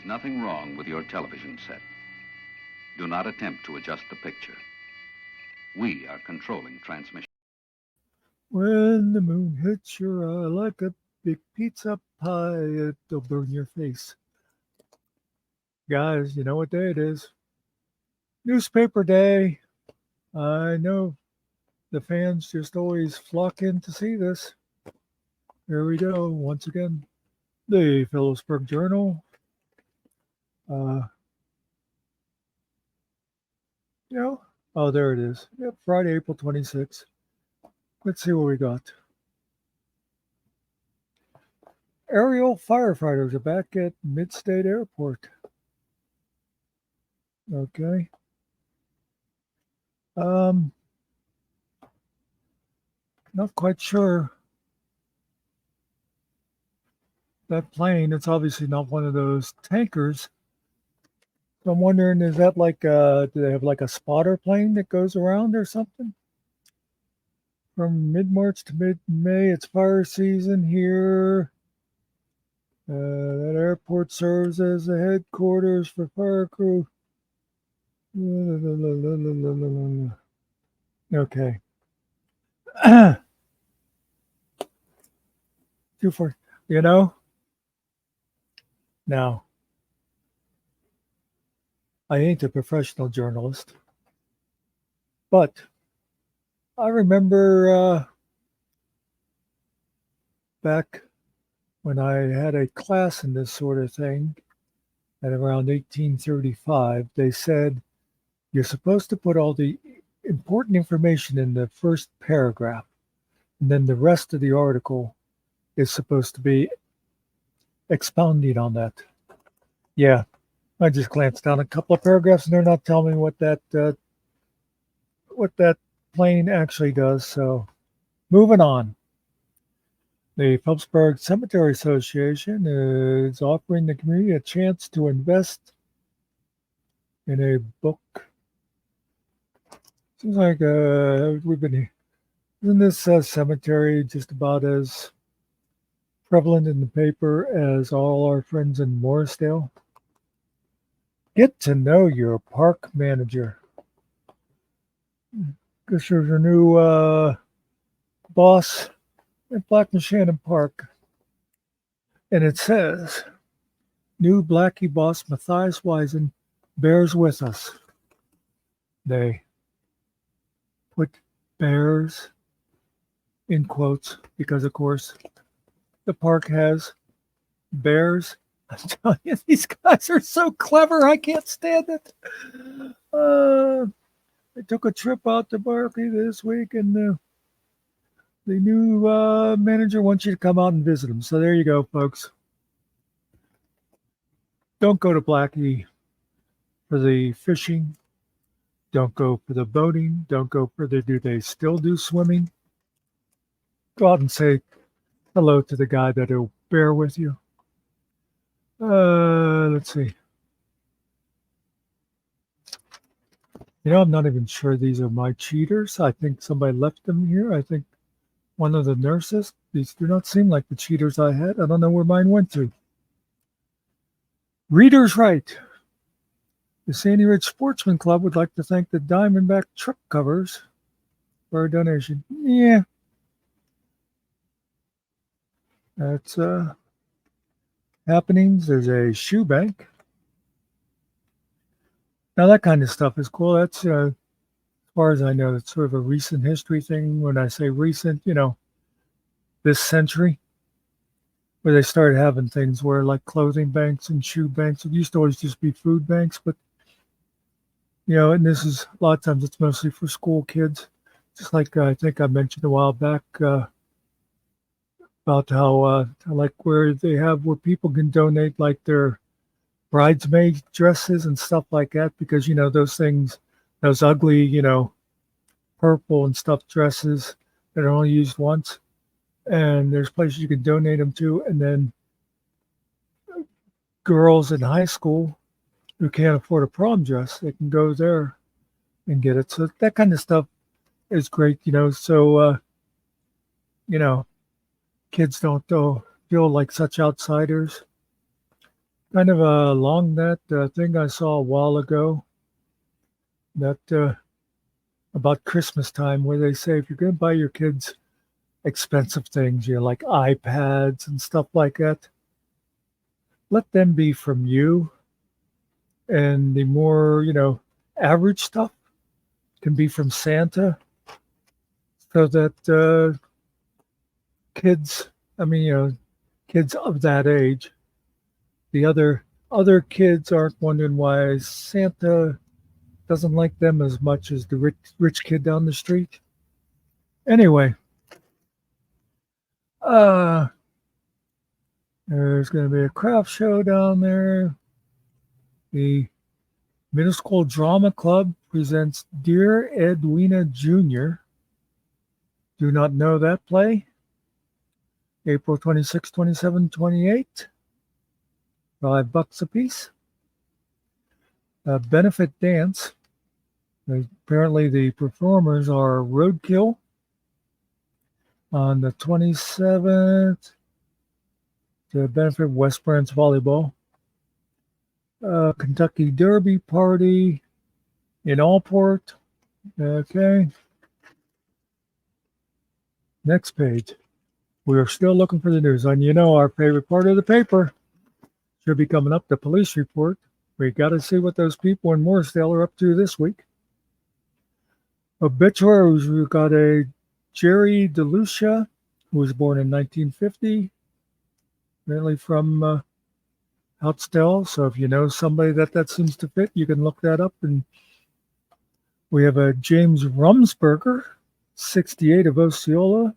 is nothing wrong with your television set. Do not attempt to adjust the picture. We are controlling transmission. When the moon hits your eye like a big pizza pie, it'll burn your face. Guys, you know what day it is? Newspaper day. I know the fans just always flock in to see this. Here we go, once again. The Phillipsburg Journal. Uh, oh, there it is. Yep, Friday, April 26th. Let's see what we got. Aerial firefighters are back at Mid-State Airport. Okay. Not quite sure. That plane, it's obviously not one of those tankers. So I'm wondering, is that like, do they have like a spotter plane that goes around or something? From mid-March to mid-May, it's fire season here. That airport serves as the headquarters for fire crew. Okay. 2-4. Now, I ain't a professional journalist, but I remember back when I had a class in this sort of thing at around 1835, they said you're supposed to put all the important information in the first paragraph, and then the rest of the article is supposed to be expounding on that. Yeah, I just glanced down a couple of paragraphs, and they're not telling me what that plane actually does. So, moving on. The Phillipsburg Cemetery Association is offering the community a chance to invest in a book. Seems like isn't this cemetery just about as prevalent in the paper as all our friends in Morrisdale? Get to know your park manager. Guess there's a new boss at Black and Shannon Park. And it says, new Blackie boss Matthias Wiesen bears with us. They put bears in quotes because, of course, the park has bears. I'm telling you, these guys are so clever. I can't stand it. I took a trip out to Berkeley this week, and the new manager wants you to come out and visit him. So there you go, folks. Don't go to Blackie for the fishing. Don't go for the boating. Don't go for the, do they still do swimming? Go out and say hello to the guy that'll bear with you. Let's see. I'm not even sure these are my cheaters. I think somebody left them here. I think one of the nurses. These do not seem like the cheaters I had. I don't know where mine went to. Reader's Right. The Sandy Ridge Sportsman Club would like to thank the Diamondback truck covers for a donation. Yeah. That's happenings. There's a shoe bank. Now that kind of stuff is cool. That's, as far as I know, it's sort of a recent history thing. When I say recent, this century, where they started having things where like clothing banks and shoe banks. It used to always just be food banks, but and this is a lot of times it's mostly for school kids. Just like I think I mentioned a while back about how like where people can donate like their bridesmaid dresses and stuff like that, because those things, those ugly purple and stuff dresses that are only used once, and there's places you can donate them to. And then girls in high school who can't afford a prom dress, they can go there and get it. So that kind of stuff is great, so kids don't feel like such outsiders. kind of along that thing I saw a while ago, that about Christmas time, where they say if you're going to buy your kids expensive things, like iPads and stuff like that, let them be from you, and the more average stuff can be from Santa, so that kids, I mean, kids of that age, the other kids aren't wondering why Santa doesn't like them as much as the rich kid down the street. Anyway, uh, there's going to be a craft show down there. The Middle School Drama Club presents Dear Edwina Jr. Do not know that play. April 26, 27, 28. $5 a piece. A benefit dance. Apparently the performers are Roadkill on the 27th to benefit West Branch Volleyball. Kentucky Derby Party in Allport. Okay. Next page. We are still looking for the news. And our favorite part of the paper should be coming up, the police report. We got to see what those people in Morrisdale are up to this week. Obituaries, we've got a Jerry DeLucia, who was born in 1950, apparently from Houtzdale. So if you know somebody that seems to fit, you can look that up. And we have a James Rumsberger, 68, of Osceola.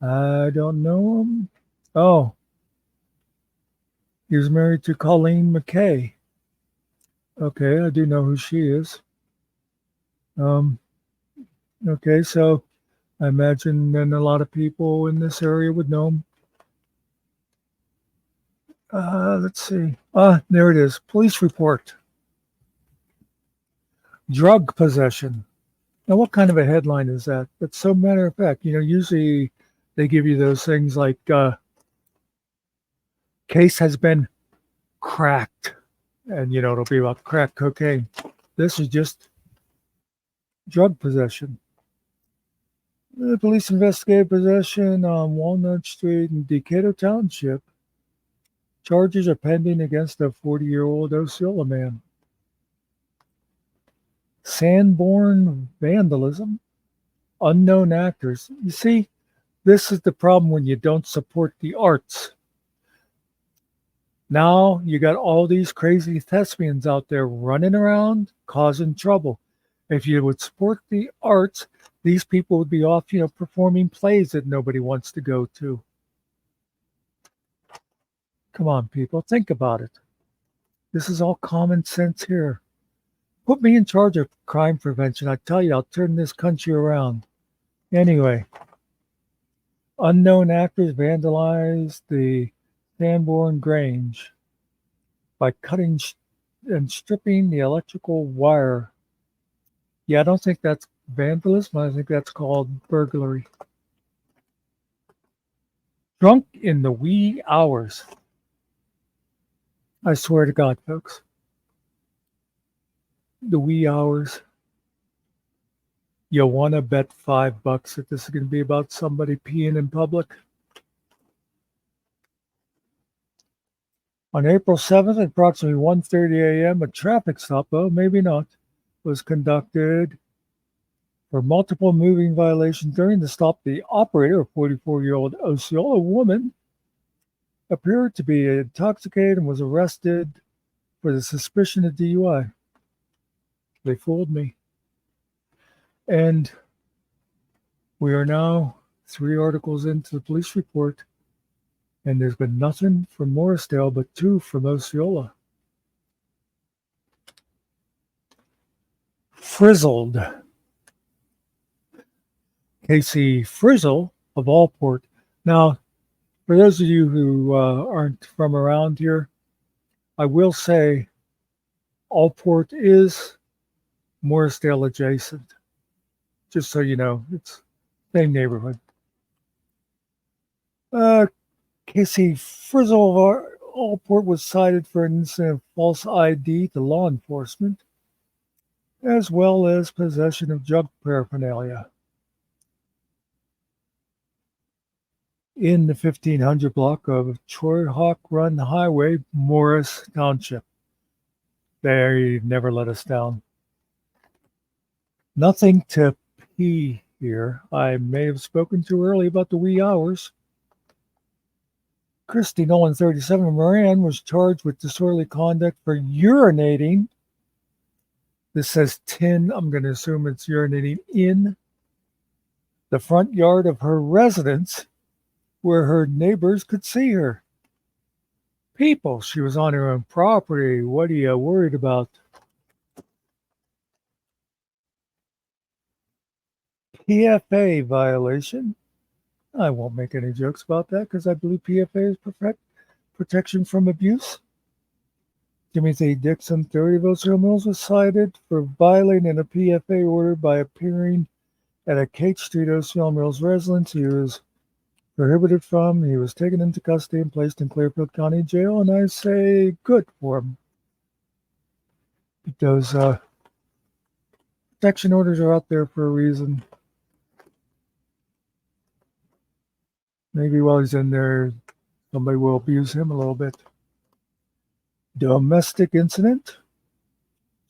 I don't know him. Oh, he was married to Colleen McKay. Okay, I do know who she is. Okay, so I imagine then a lot of people in this area would know him. Let's see. There it is. Police report. Drug possession. Now, what kind of a headline is that? But so matter of fact, usually they give you those things like case has been cracked, and it'll be about crack cocaine. This is just drug possession. The police investigated possession on Walnut Street in Decatur Township. Charges are pending against a 40-year-old Osceola man. Sanborn vandalism. Unknown actors. You see, this is the problem when you don't support the arts. Now you got all these crazy thespians out there running around causing trouble. If you would support the arts, these people would be off, performing plays that nobody wants to go to. Come on, people, think about it. This is all common sense here. Put me in charge of crime prevention. I tell you, I'll turn this country around. Anyway, unknown actors vandalized the Sanborn Grange by cutting and stripping the electrical wire. Yeah, I don't think that's vandalism. I think that's called burglary. Drunk in the wee hours. I swear to God, folks. The wee hours. You want to bet $5 that this is going to be about somebody peeing in public? On April 7th, at approximately 1:30 a.m., a traffic stop, maybe not, was conducted for multiple moving violations. During the stop, the operator, a 44-year-old Osceola woman, appeared to be intoxicated and was arrested for the suspicion of DUI. They fooled me. And we are now 3 articles into the police report, and there's been nothing from Morrisdale but 2 from Osceola. Frizzled. Casey Frizzle of Allport. Now, for those of you who aren't from around here, I will say Allport is Morrisdale adjacent. Just so you know, it's same neighborhood. Casey Frizzle of Allport was cited for an incident of false ID to law enforcement, as well as possession of drug paraphernalia. In the 1500 block of Troy Hawk Run Highway, Morris Township. They never let us down. Nothing to pee here. I may have spoken too early about the wee hours. Christy Nolan, 37, Moran, was charged with disorderly conduct for urinating. This says tin. I'm going to assume it's urinating in the front yard of her residence where her neighbors could see her. People, she was on her own property. What are you worried about? PFA violation. I won't make any jokes about that because I believe PFA is protection from abuse. Timothy Dixon, 30 of Osceola Mills, was cited for violating a PFA order by appearing at a Kate Street, Osceola Mills residence. He was prohibited from. He was taken into custody and placed in Clearfield County Jail, and I say good for him. Those protection orders are out there for a reason. Maybe while he's in there, somebody will abuse him a little bit. Domestic incident.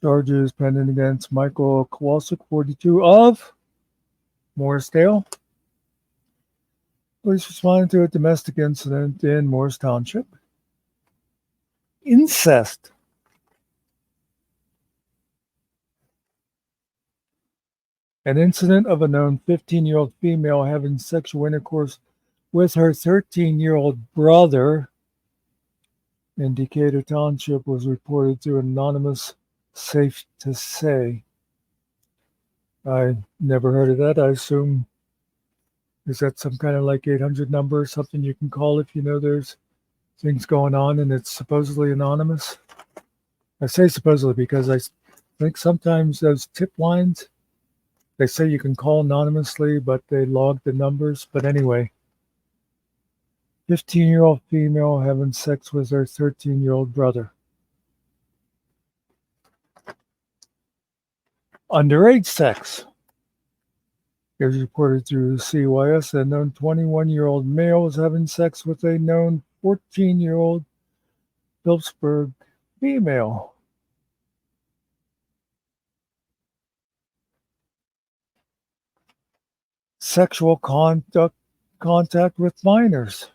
Charges pending against Michael Kowalczyk, 42, of Morrisdale. Police responded to a domestic incident in Morris Township. Incest. An incident of a known 15-year-old female having sexual intercourse with her 13-year-old brother in Decatur Township was reported to anonymous Safe to Say. I never heard of that. I assume, is that some kind of like 800 number or something you can call if you know there's things going on and it's supposedly anonymous? I say supposedly because I think sometimes those tip lines, they say you can call anonymously, but they log the numbers. But anyway, 15-year-old female having sex with her 13-year-old brother. Underage sex. It was reported through CYS that a known 21-year-old male was having sex with a known 14-year-old Phillipsburg female. Sexual contact with minors.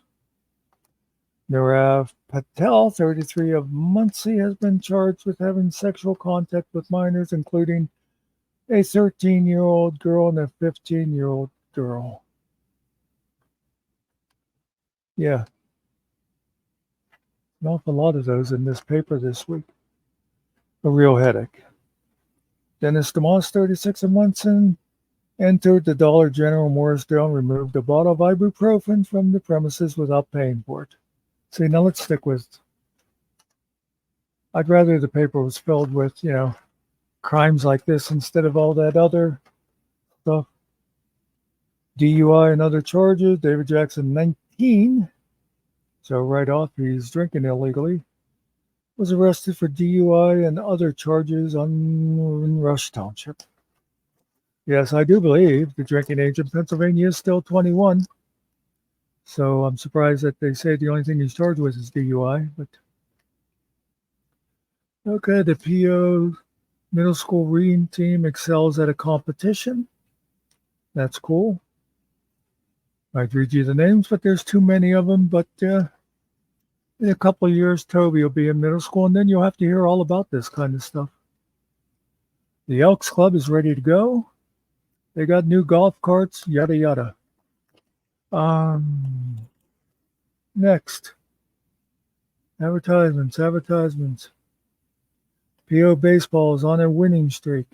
Nirav Patel, 33, of Muncie, has been charged with having sexual contact with minors, including a 13-year-old girl and a 15-year-old girl. Yeah. An awful lot of those in this paper this week. A real headache. Dennis DeMoss, 36, of Munson, entered the Dollar General Morrisdale and removed a bottle of ibuprofen from the premises without paying for it. See, now let's stick with, I'd rather the paper was filled with, crimes like this instead of all that other stuff. DUI and other charges. David Jackson, 19. So right off, he's drinking illegally. Was arrested for DUI and other charges in Rush Township. Yes, I do believe the drinking age in Pennsylvania is still 21. So I'm surprised that they say the only thing he's charged with is DUI. But okay, the PO middle school reading team excels at a competition. That's cool. I'd read you the names, but there's too many of them. But in a couple of years, Toby will be in middle school, and then you'll have to hear all about this kind of stuff. The Elks Club is ready to go. They got new golf carts, yada, yada. Next. Advertisements. PO Baseball is on a winning streak.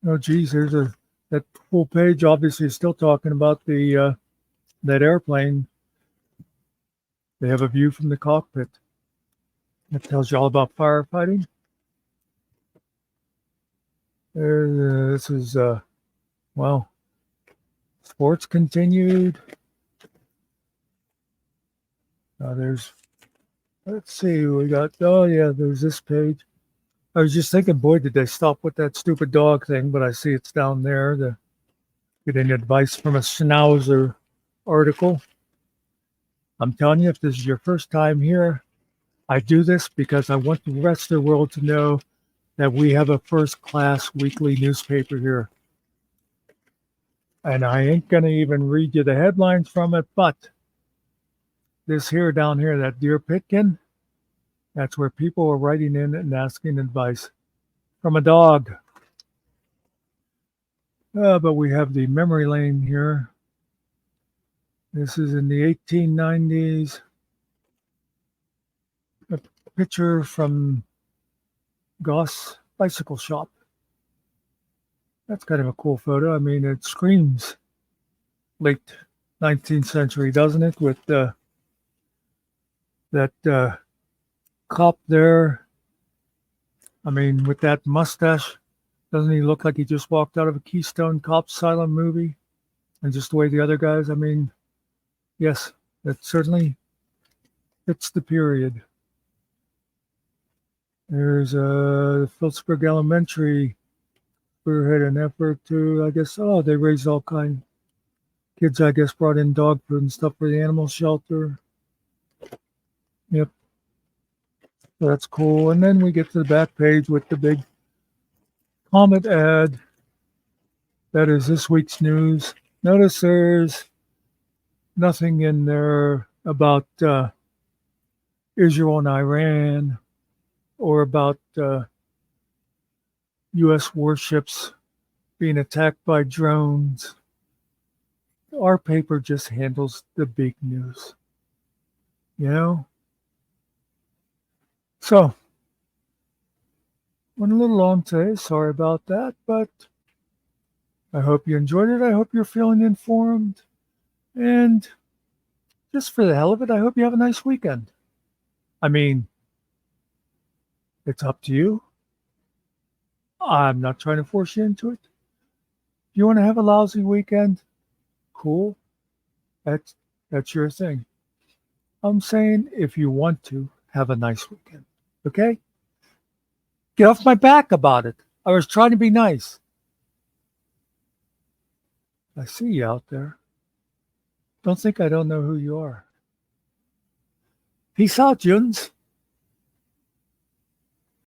Oh, geez, there's that full page obviously is still talking about the that airplane. They have a view from the cockpit. That tells you all about firefighting. This is, sports continued. Let's see, we got, oh yeah, there's this page. I was just thinking, boy, did they stop with that stupid dog thing, but I see it's down there. The Getting advice from a Schnauzer article. I'm telling you, if this is your first time here, I do this because I want the rest of the world to know that we have a first-class weekly newspaper here. And I ain't going to even read you the headlines from it, but this here down here, that Deer Pitkin, that's where people are writing in and asking advice from a dog. But we have the memory lane here. This is in the 1890s. A picture from Goss Bicycle Shop. That's kind of a cool photo. I mean, it screams late 19th century, doesn't it? With that cop there. I mean, with that mustache, doesn't he look like he just walked out of a Keystone Cop silent movie? And just the way the other guys, I mean, yes, that certainly fits the period. There's Phillipsburg Elementary spearhead an effort to, I guess, they raised all kind. Kids, I guess, brought in dog food and stuff for the animal shelter. Yep. So that's cool. And then we get to the back page with the big Comet ad. That is this week's news. Notice there's nothing in there about Israel and Iran or about U.S. warships being attacked by drones. Our paper just handles the big news, you know? So, went a little long today. Sorry about that, but I hope you enjoyed it. I hope you're feeling informed. And just for the hell of it, I hope you have a nice weekend. I mean, it's up to you. I'm not trying to force you into it. If you want to have a lousy weekend, cool. That's your thing. I'm saying if you want to, have a nice weekend. Okay? Get off my back about it. I was trying to be nice. I see you out there. Don't think I don't know who you are. Peace out, Juns.